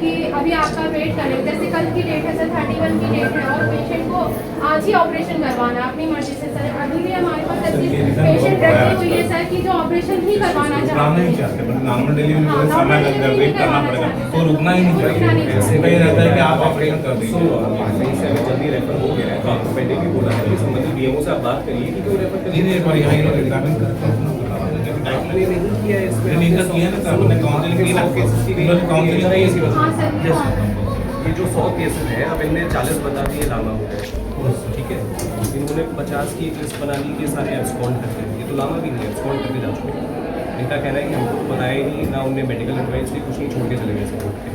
कि अभी आपका वेट करें, जैसे कल की डेट है सर 31 की डेट है और पेशेंट को आज ही ऑपरेशन करवाना है अपनी मर्जी से सर। अभी भी हमारे पास ऐसी पेशेंट रखी हुई है सर कि जो ऑपरेशन ही करवाना चाहते हैं। नॉर्मल डिलीवरी में समय लग जाए, वेट करना पड़ेगा, तो रुकना ही नहीं चाहिए। ऐसे कहीं रहता है कि आप ऑपरेशन कर दीजिए, जल्दी रेफर हो गया है तो आपको पहले भी बोला है, मतलब डीएमओ से आप बात करिए कि क्यों रेफर कर नहीं पर यहाँ एग्जामिन करते हैं नहीं किया है इसमें नहीं कर किया ना सर, हमने काउंसलिंग की ना, काउंसलिंग नहीं ऐसी बात। हाँ सर। ये जो 100 केसेस हैं अब इनने 40 बता दिए लामा हो गए, ठीक है। इन्होंने 50 की एक लिस्ट बना ली कि सारे एब्सकॉन्ड करते हैं, ये तो लामा भी नहीं है, एब्सकॉन्ड करके जा चुके हैं। इनका कहना है कि हमको बताया ही नहीं ना, उनने मेडिकल एडवाइस दी, कुछ नहीं, छोड़ के चले गए सब उठ के।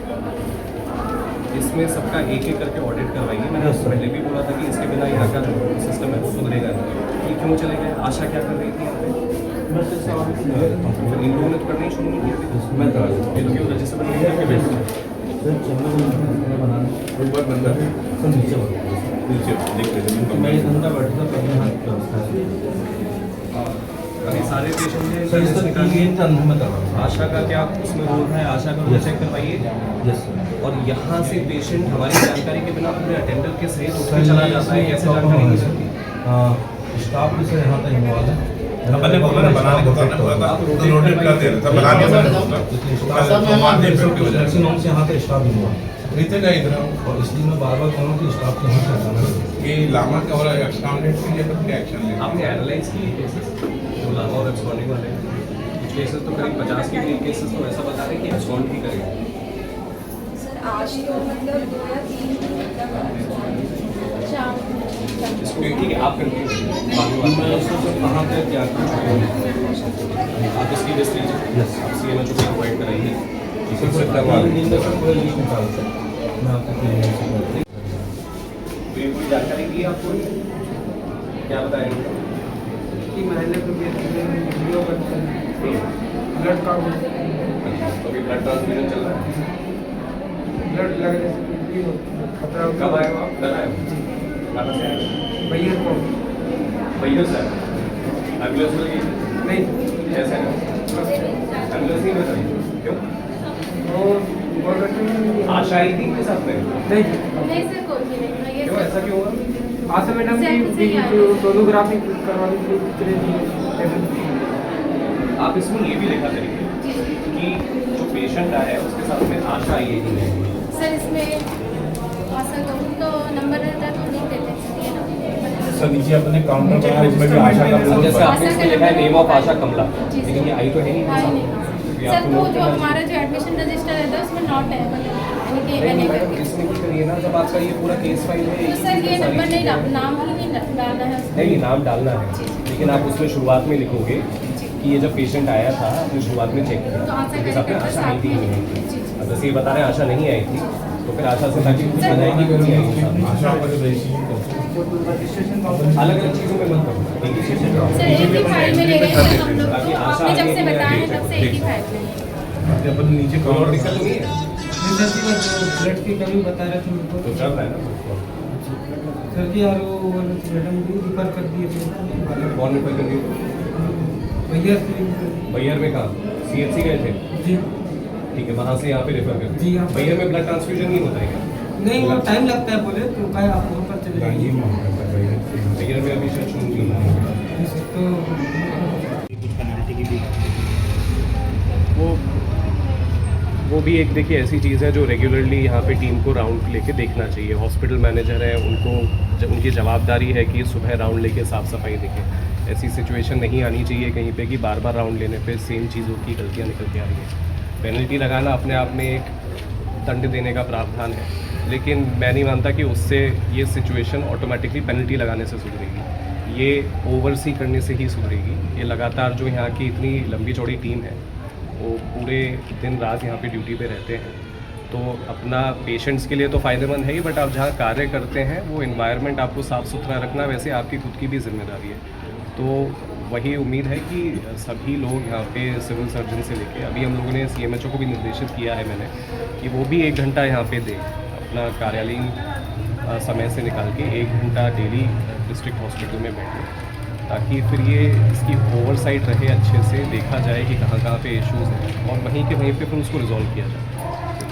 इसमें सबका एक एक करके ऑडिट करवाइए। मैंने उससे पहले भी बोला था कि इसके बिना यहाँ का जो सिस्टम है वो सुधरेगा नहीं। ये क्यों चले गए? आशा क्या कर रही थी यहाँ पे? फिर इन लोगों ने तो करना ही शुरू नहीं किया। मैं ये लोग रजिस्टर बन गए कि बैठ एक बार बंदा नीचे देख अभी सारे पेशेंट निकालिए। आशा का क्या उसमें रोल है? आशा का रोल चेक करवाइए। और यहाँ से पेशेंट हमारी जानकारी के बिना अपने अटेंडर के सहित उठ के चला जाता है, कैसे जानकारी नहीं चलती? स्टाफ भी सर यहाँ तक इन्वॉल्व है। अपन ने बोला ना बनाने को करना होगा तो नोटिस कर दे रहा था, बना के नर्सिंग होम से यहाँ तक स्टाफ इन्वॉल्व रीते का इधर और इसलिए मैं बार बार कहूँ कि स्टाफ को यहाँ से हटाना है। ये लामा का और एक्सकाउंटेंट के लिए क्या एक्शन ले? आपने एनालाइज किए केसेस जो लामा और एब्सकॉन्डिंग वाले हैं? कुछ केसेस तो करीब 50 के करीब केसेस तो ऐसा बता रहे हैं कि एब्सकॉन्ड भी करेंगे। सर आज तो मतलब 2 या 3 इसको ठीक है, आप कंटिन्यू मैं उसको कहाँ तक क्या आप इसकी लिस्ट लीजिए। आप सीएमएचओ को प्रोवाइड कराइए, इसी से करवा ये कोई जानकारी दी आपको? क्या बताएंगे कि मैंने तो वीडियो ब्लड का तो अभी ब्लड ट्रांसफ्यूजन चल रहा है। ब्लड लगने से खतरा कब आए हो आप? कल आए हो? कहाँ से आए? भैया को भैया सर एम्बुलेंस में गई नहीं कैसे एम्बुलेंस नहीं बताई क्यों? आशा आई थी मेरे साथ में? नहीं सर कोई भी नहीं क्यों, ऐसा क्यों हुआ? आशा मैडम की जो सोनोग्राफी करवानी थी। आप इसमें ये भी लिखा करिए कि जो पेशेंट आया है उसके साथ में आशा आई है कि नहीं। सर इसमें आशा कहूँ तो नंबर रहता तो नहीं देते सर नीचे अपने काउंटर बना है, इसमें भी आशा का जैसे बिल्कुल आपने इसमें लिखा है नेम ऑफ आशा कमला, जी, लेकिन ये आई तो है ही हाँ नहीं। नहीं ये सर, आपको तो नोट जो करना हमारा जो एडमिशन रजिस्टर रहता है उसमें नॉट है यानी कि नहीं, एनी मैडम करके। इसमें क्या करिए ना, जब आपका ये पूरा केस फाइल है तो सर ये नंबर नहीं नाम ही नहीं डालना है उसमें। नहीं, नाम डालना है, लेकिन आप उसमें शुरुआत में लिखोगे कि ये जब पेशेंट आया था आपने शुरुआत में चेक तो किया आशा उसके साथ में आशा आई थी कि नहीं आई थी। जी अब जैसे ये बता रहे हैं आशा नहीं आई थी, तो फिर आशा से ताकि पूछा जाए कि क्यों नहीं आई थी साथ में। आशा पर रजिस्ट्रेशन अलग अलग चीज़ों में मत करो, एक ही चीज़ में सर एक ही फाइल में ले रहे हैं हम लोग, ताकि तो आशा आपने जब आगे से नहीं बताया है आगे तब से एक ही फाइल में है। अपन नीचे कोई और काउंटर दिक्कत नहीं है, ब्लड की कमी बता रहे थे मेरे को। तो चल रहा है ना। सर जी यार वो मैडम भी रिफर कर दिए थे। कौन रिफर कर दिया? भैया बैयर में कहाँ? सीएचसी गए थे? जी ठीक है, वहाँ से यहाँ पे रेफर कर जी, हाँ। बैयर में ब्लड ट्रांसफ्यूजन नहीं होता है क्या? नहीं वो टाइम लगता है बोले तो क्या आप वहाँ पर चले जाइए। बैयर में अभी शायद शुरू नहीं हुआ। तो वो भी एक देखिए ऐसी चीज़ है जो रेगुलरली यहाँ पे टीम को राउंड लेके देखना चाहिए। हॉस्पिटल मैनेजर है, उनको उनकी जवाबदारी है कि सुबह राउंड लेके साफ़ सफाई देखें। ऐसी सिचुएशन नहीं आनी चाहिए कहीं पे कि बार बार राउंड लेने पे सेम चीज़ों की गलतियाँ निकल के आ रही हैं। पेनल्टी लगाना अपने आप में एक दंड देने का प्रावधान है, लेकिन मैं नहीं मानता कि उससे ये सिचुएशन ऑटोमेटिकली पेनल्टी लगाने से सुधरेगी। ये ओवरसी करने से ही सुधरेगी। ये लगातार जो यहाँ की इतनी लंबी चौड़ी टीम है वो पूरे दिन रात यहाँ पे ड्यूटी पे रहते हैं, तो अपना पेशेंट्स के लिए तो फ़ायदेमंद है ही, बट आप जहाँ कार्य करते हैं वो इन्वायरमेंट आपको साफ़ सुथरा रखना वैसे आपकी खुद की भी जिम्मेदारी है। तो वही उम्मीद है कि सभी लोग यहाँ पे सिविल सर्जन से लेके अभी हम लोगों ने सीएमएचओ को भी निर्देशित किया है मैंने कि वो भी 1 घंटा यहाँ पे दें अपना कार्यालयीन समय से निकाल के 1 घंटा डेली डिस्ट्रिक्ट हॉस्पिटल में बैठें, ताकि फिर ये इसकी ओवरसाइट रहे, अच्छे से देखा जाए कि कहाँ कहाँ पे इश्यूज़ हैं और वहीं के वहीं पे फिर उसको रिजॉल्व किया जाए।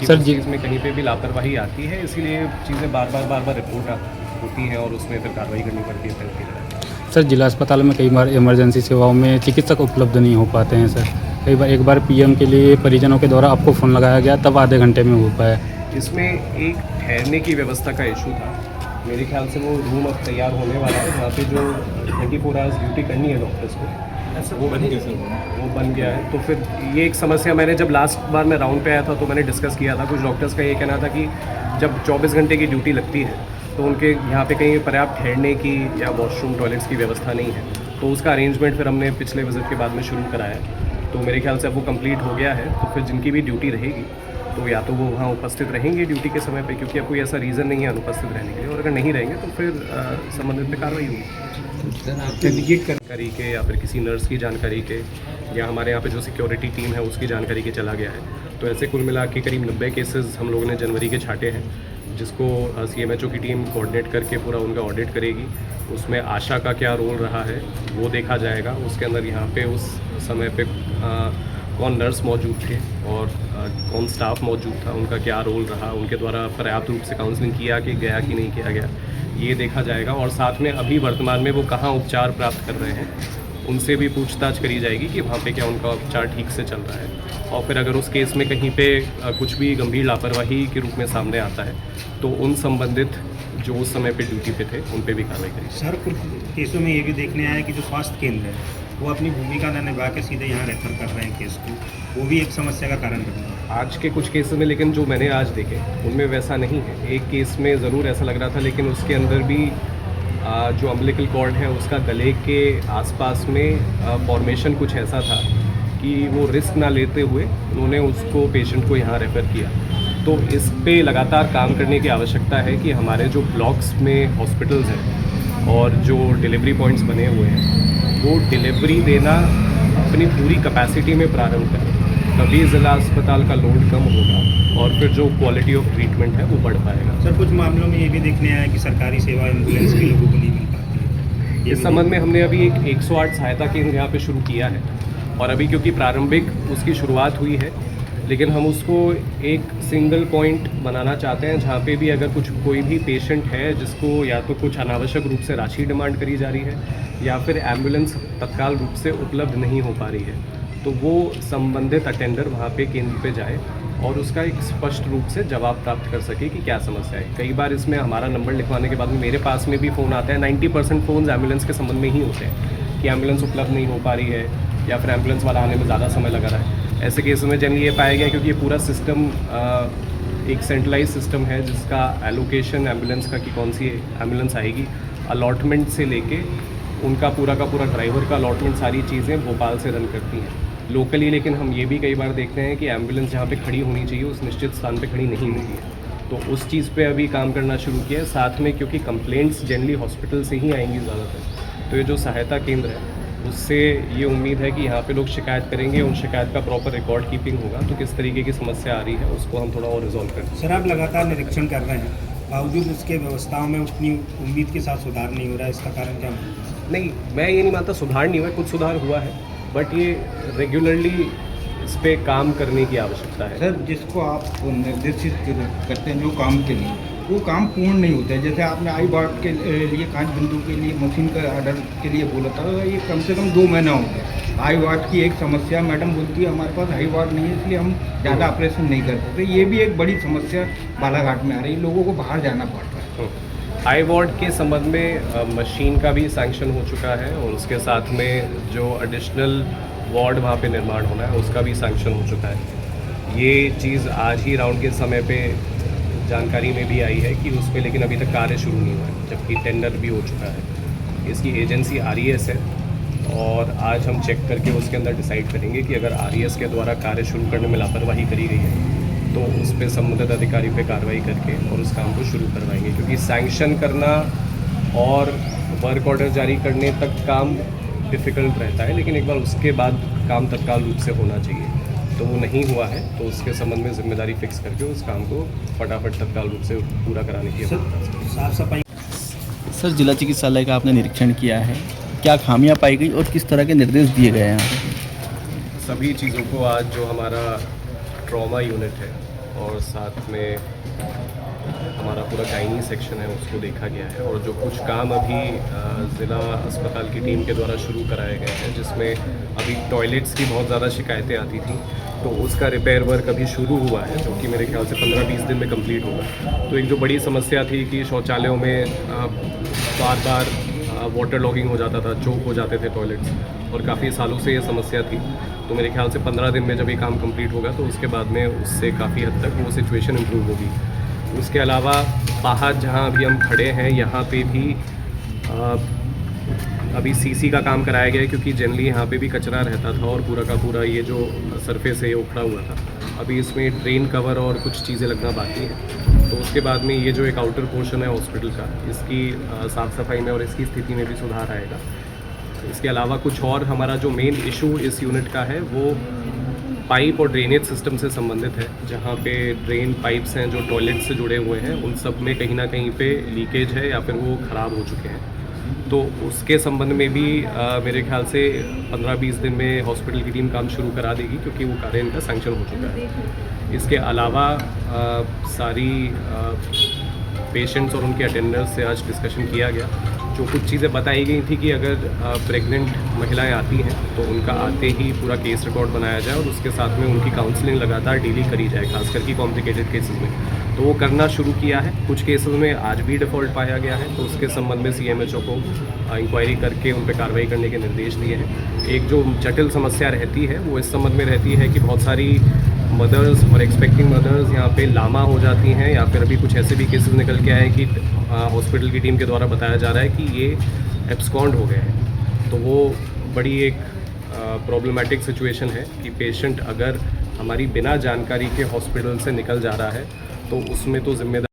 कि सर उस जी- चीज़ में कहीं पे भी लापरवाही आती है, इसीलिए चीज़ें बार बार रिपोर्ट होती हैं और उसमें फिर कार्रवाई करनी पड़ती है फिर। सर जिला अस्पताल में कई बार इमरजेंसी सेवाओं में चिकित्सक उपलब्ध नहीं हो पाते हैं सर। कई बार एक बार पीएम के लिए परिजनों के द्वारा आपको फ़ोन लगाया गया, तब आधे घंटे में हो पाया। इसमें एक ठहरने की व्यवस्था का इशू था। मेरे ख्याल से वो रूम अब तैयार होने वाला है जहाँ पे जो 24 आवर्स ड्यूटी करनी है डॉक्टर्स को, वो बन गया सर, वो बन गया है। तो फिर ये एक समस्या मैंने जब लास्ट बार मैं राउंड पे आया था तो मैंने डिस्कस किया था। कुछ डॉक्टर्स का ये कहना था कि जब 24 घंटे की ड्यूटी लगती है तो उनके यहाँ पे कहीं पर्याप्त ठहरने की या वॉशरूम टॉयलेट्स की व्यवस्था नहीं है। तो उसका अरेंजमेंट फिर हमने पिछले विजिट के बाद में शुरू कराया है। तो मेरे ख्याल से अब वो कंप्लीट हो गया है। तो फिर जिनकी भी ड्यूटी रहेगी तो या तो वो वहाँ उपस्थित रहेंगे ड्यूटी के समय पे, क्योंकि अब कोई ऐसा रीज़न नहीं है अनुपस्थित रहने के लिए, और अगर नहीं रहेंगे तो फिर संबंधित पे कार्रवाई होगी जानकारी के या फिर किसी नर्स की जानकारी के या हमारे यहाँ पे जो सिक्योरिटी टीम है उसकी जानकारी के चला गया है। तो ऐसे कुल मिला के करीब 90 केसेस हम लोगों ने जनवरी के छाटे हैं, जिसको CMHO की टीम कोऑर्डिनेट करके पूरा उनका ऑडिट करेगी। उसमें आशा का क्या रोल रहा है वो देखा जाएगा। उसके अंदर यहाँ पे उस समय पे कौन नर्स मौजूद थे और कौन स्टाफ मौजूद था, उनका क्या रोल रहा, उनके द्वारा पर्याप्त रूप से काउंसलिंग किया कि गया कि नहीं किया गया, ये देखा जाएगा। और साथ में अभी वर्तमान में वो कहाँ उपचार प्राप्त कर रहे हैं उनसे भी पूछताछ करी जाएगी कि वहाँ पे क्या उनका उपचार ठीक से चल रहा है। और फिर अगर उस केस में कहीं पे कुछ भी गंभीर लापरवाही के रूप में सामने आता है तो उन संबंधित जो उस समय पे ड्यूटी पे थे उन पे भी कार्रवाई करेगी। सर कुछ केसों में ये भी देखने आया कि जो स्वास्थ्य केंद्र है वो अपनी भूमिका न निभा के सीधे यहाँ रेफर कर रहे हैं केस को, वो भी एक समस्या का कारण बन रहा है आज के कुछ केसेस में, लेकिन जो मैंने आज देखे उनमें वैसा नहीं है। एक केस में ज़रूर ऐसा लग रहा था, लेकिन उसके अंदर भी जो अम्बिलिकल कॉर्ड है उसका गले के आसपास में फॉर्मेशन कुछ ऐसा था कि वो रिस्क ना लेते हुए उन्होंने उसको पेशेंट को यहाँ रेफ़र किया। तो इस पे लगातार काम करने की आवश्यकता है कि हमारे जो ब्लॉक्स में हॉस्पिटल्स हैं और जो डिलीवरी पॉइंट्स बने हुए हैं वो डिलीवरी देना अपनी पूरी कैपेसिटी में प्रारंभ करें, तभी ज़िला अस्पताल का लोड कम होगा और फिर जो क्वालिटी ऑफ ट्रीटमेंट है वो बढ़ पाएगा। सर कुछ मामलों में ये भी देखने आया कि सरकारी सेवा एम्बुलेंस के लोगों को नहीं मिल पाती है। इस संबंध में हमने अभी एक 108 सहायता केंद्र यहाँ पे शुरू किया है और अभी क्योंकि प्रारंभिक उसकी शुरुआत हुई है, लेकिन हम उसको एक सिंगल पॉइंट बनाना चाहते हैं जहाँ पे भी अगर कोई भी पेशेंट है जिसको या तो कुछ अनावश्यक रूप से राशि डिमांड करी जा रही है या फिर एम्बुलेंस तत्काल रूप से उपलब्ध नहीं हो पा रही है, तो वो संबंधित अटेंडर वहाँ पे केंद्र पे जाए और उसका एक स्पष्ट रूप से जवाब प्राप्त कर सके कि क्या समस्या है। कई बार इसमें हमारा नंबर लिखवाने के बाद में मेरे पास में भी फ़ोन आता है, 90% फ़ोन एम्बुलेंस के संबंध में ही होते हैं कि एम्बुलेंस उपलब्ध नहीं हो पा रही है या फिर एम्बुलेंस वाला आने में ज़्यादा समय लगा रहा है। ऐसे केसों में जनरली ये पाया गया क्योंकि ये पूरा सिस्टम एक सेंट्रलाइज सिस्टम है जिसका एलोकेशन एम्बुलेंस का कि कौन सी एम्बुलेंस आएगी, अलॉटमेंट से लेके उनका पूरा का पूरा ड्राइवर का अलॉटमेंट, सारी चीज़ें भोपाल से रन करती हैं लोकली। लेकिन हम ये भी कई बार देखते हैं कि एम्बुलेंस जहाँ पे खड़ी होनी चाहिए उस निश्चित स्थान पे खड़ी नहीं होती है, तो उस चीज़ पे अभी काम करना शुरू किया है। साथ में क्योंकि कंप्लेंट्स जनरली हॉस्पिटल से ही आएंगी ज़्यादातर, तो ये जो सहायता केंद्र है उससे ये उम्मीद है कि यहाँ पे लोग शिकायत करेंगे, उन शिकायत का प्रॉपर रिकॉर्ड कीपिंग होगा, तो किस तरीके की समस्या आ रही है उसको हम थोड़ा और रिजॉल्व करें। सर आप लगातार निरीक्षण कर रहे हैं, बावजूद उसके व्यवस्थाओं में उतनी उम्मीद के साथ सुधार नहीं हो रहा है, इसका कारण क्या है? नहीं, मैं ये नहीं मानता सुधार नहीं हुआ है, कुछ सुधार हुआ है, बट ये रेगुलरली इस पर काम करने की आवश्यकता है। सर जिसको आप निर्देशित करते हैं जो काम के लिए, वो काम पूर्ण नहीं होता है। जैसे आपने आई वार्ड के लिए कांच बिंदु के लिए मशीन का ऑर्डर के लिए बोला था, ये कम से कम 2 महीना हो गया। आई वार्ड की एक समस्या, मैडम बोलती है हमारे पास आई वार्ड नहीं है इसलिए हम ज़्यादा ऑपरेशन नहीं कर सकते। ये भी एक बड़ी समस्या बालाघाट में आ रही है, लोगों को बाहर जाना पड़ रहा है। आई वार्ड के संबंध में मशीन का भी सैंक्शन हो चुका है और उसके साथ में जो एडिशनल वार्ड वहाँ पे निर्माण होना है उसका भी सैंक्शन हो चुका है। ये चीज़ आज ही राउंड के समय पे जानकारी में भी आई है कि उस पर लेकिन अभी तक कार्य शुरू नहीं हुआ है, जबकि टेंडर भी हो चुका है। इसकी एजेंसी RES है और आज हम चेक करके उसके अंदर डिसाइड करेंगे कि अगर RES के द्वारा कार्य शुरू करने में लापरवाही करी गई है तो उस पर संबंधित अधिकारी पे कार्रवाई करके और उस काम को शुरू करवाएंगे, क्योंकि सैंक्शन करना और वर्क ऑर्डर जारी करने तक काम डिफ़िकल्ट रहता है, लेकिन एक बार उसके बाद काम तत्काल रूप से होना चाहिए। तो वो नहीं हुआ है, तो उसके संबंध में जिम्मेदारी फिक्स करके उस काम को फटाफट तत्काल रूप से पूरा कराने की साफ सफाई। सर जिला चिकित्सालय का आपने निरीक्षण किया है, क्या खामियां पाई गई और किस तरह के निर्देश दिए गए हैं? सभी चीज़ों को आज जो हमारा ट्रॉमा यूनिट है और साथ में हमारा पूरा गायनी सेक्शन है उसको देखा गया है। और जो कुछ काम अभी ज़िला अस्पताल की टीम के द्वारा शुरू कराए गए हैं, जिसमें अभी टॉयलेट्स की बहुत ज़्यादा शिकायतें आती थी, तो उसका रिपेयर वर्क अभी शुरू हुआ है, जो कि मेरे ख्याल से 15-20 दिन में कंप्लीट होगा। तो एक जो बड़ी समस्या थी कि शौचालयों में बार बार वाटर लॉगिंग हो जाता था, चोक हो जाते थे टॉयलेट्स, और काफ़ी सालों से ये समस्या थी। तो मेरे ख्याल से 15 दिन में जब ये काम कंप्लीट होगा तो उसके बाद में उससे काफ़ी हद तक वो सिचुएशन इम्प्रूव होगी। उसके अलावा बाहर जहाँ अभी हम खड़े हैं यहाँ पे भी अभी सीसी का काम कराया गया है, क्योंकि जनरली यहाँ पे भी कचरा रहता था और पूरा का पूरा ये जो सरफेस है ये उखड़ा हुआ था। अभी इसमें ड्रेन कवर और कुछ चीज़ें लगना बाकी है। तो उसके बाद में ये जो एक आउटर पोर्शन है हॉस्पिटल का, इसकी साफ़ सफाई में और इसकी स्थिति में भी सुधार आएगा। इसके अलावा कुछ और हमारा जो मेन इशू इस यूनिट का है वो पाइप और ड्रेनेज सिस्टम से संबंधित है, जहाँ पे ड्रेन पाइप्स हैं जो टॉयलेट से जुड़े हुए हैं, उन सब में कहीं ना कहीं पे लीकेज है या फिर वो ख़राब हो चुके हैं। तो उसके संबंध में भी मेरे ख्याल से 15-20 दिन में हॉस्पिटल की टीम काम शुरू करा देगी, क्योंकि वो कार्य इनका सैंक्शन हो चुका है। इसके अलावा सारी पेशेंट्स और उनके अटेंडर्स से आज डिस्कशन किया गया। जो कुछ चीज़ें बताई गई थी कि अगर प्रेग्नेंट महिलाएं आती हैं तो उनका आते ही पूरा केस रिकॉर्ड बनाया जाए और उसके साथ में उनकी काउंसलिंग लगातार डेली करी जाए, खासकर की कॉम्प्लिकेटेड केसेस में। तो वो करना शुरू किया है। कुछ केसेस में आज भी डिफ़ॉल्ट पाया गया है, तो उसके संबंध में CMHO को इंक्वायरी करके उन पर कार्रवाई करने के निर्देश दिए हैं। एक जो जटिल समस्या रहती है वो इस संबंध में रहती है कि बहुत सारी मदर्स और एक्सपेक्टिंग मदर्स यहाँ पे लामा हो जाती हैं, या फिर अभी कुछ ऐसे भी केसेस निकल के आए कि हॉस्पिटल की टीम के द्वारा बताया जा रहा है कि ये एब्सकॉन्ड हो गए हैं। तो वो बड़ी एक प्रॉब्लमेटिक सिचुएशन है कि पेशेंट अगर हमारी बिना जानकारी के हॉस्पिटल से निकल जा रहा है तो उसमें तो जिम्मेदार